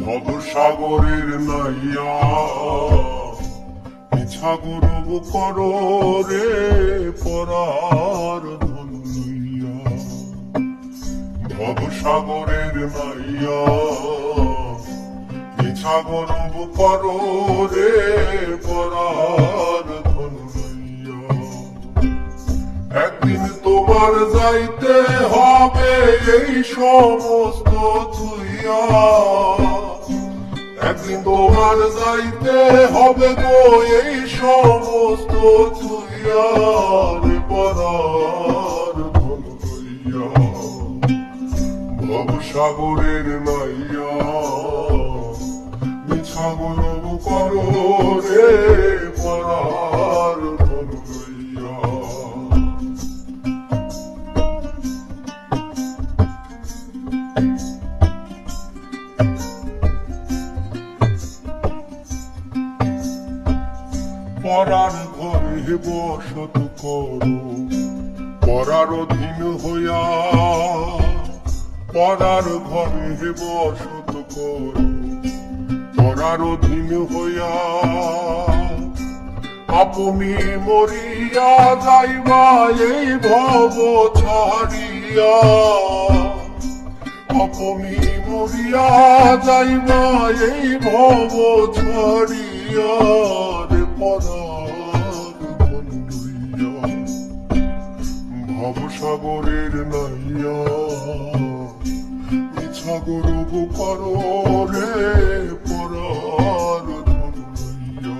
ভবসাগরের নাইয়া মিছা গরব করো রে পরার ধন লইয়া। ভবসাগরের নাইয়া মিছা গরব করো রে পরার ধন লইয়া। একদিন তোমার যাইতে হবে এই সমস্ত থুইয়া। একদিন তোমার যাইতে হবে গো এই সমস্ত থুইয়া রে পরার ধন লইয়া। ভবসাগরের নাইয়া মিছা গরব করো রে পরার ধন লইয়া। পরার ঘরে বসত করো পরার অধীন হইয়া। পরার ঘরে বসত করো পরার অধীন হইয়া। আপনি মরিয়া যাইবা এই ভব ছাড়িয়া। আপনি মরিয়া যাইবা এই ভব ছাড়িয়া রে পরার ধন লইয়া। ভবসাগরের নাইয়া মিছা গরব করো রে পরার ধন লইয়া।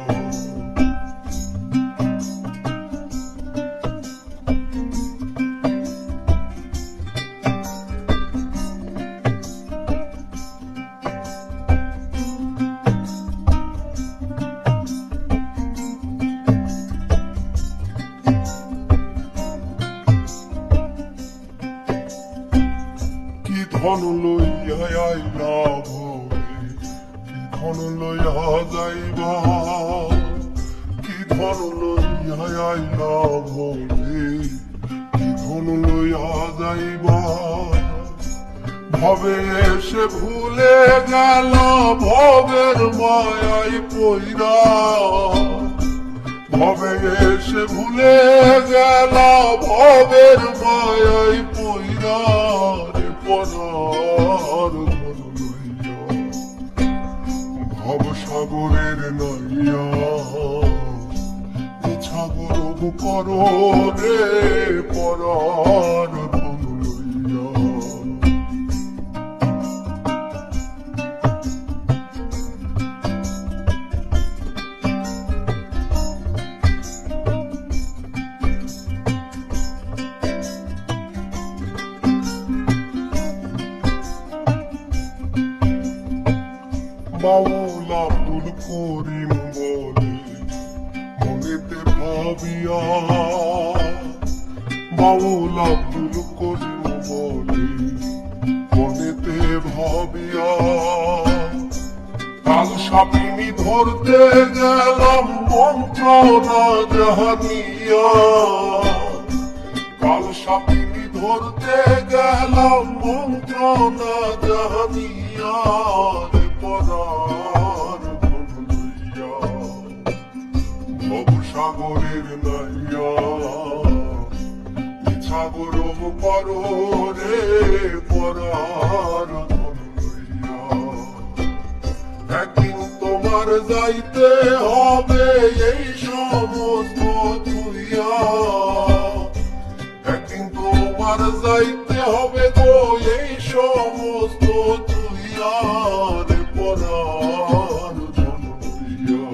ধন লইয়া আইলা ভবে কি ধন লইয়া যাইবা। কি ধন লইয়া আইলা ভবে কি ধন লইয়া যাইবা। ভবে এসে ভুলে গেল ভবের মায়াই পইরা। ভবে এসে ভুলে গেল ভবের মায়াই পইরা রে পরার ধন লইয়া। ভবসাগরের নাইয়া মিছা গরব করো রে পরার ধন লইয়া। বাউল আব্দুল করিম বলে মনেতে ভাবিয়া। বাউল আব্দুল করিম বলে মনেতে ভাবিয়া। কাল সাপিনী ধরতে গেলাম মন্ত্রণা জাহানিয়া। কাল সাপিনী ধরতে গেলাম মন্ত্রণা জাহানিয়া রে পরার ধন লইয়া। ভবসাগরের নাইয়া মিছা গরব করো রে পরার ধন লইয়া। একদিন তোমার যাইতে হবে এই সমস্ত থুইয়া। একদিন তোমার যাইতে হবে গো এই সমস্ত থুইয়া রে পরার ধন লইয়া।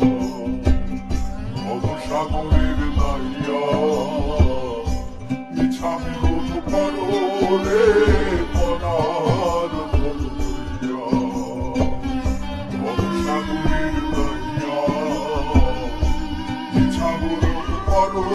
ভবসাগরের নাইয়া মিছা গরব করো রে পরার ধন লইয়া। ভবসাগরের নাইয়া মিছা গরব করো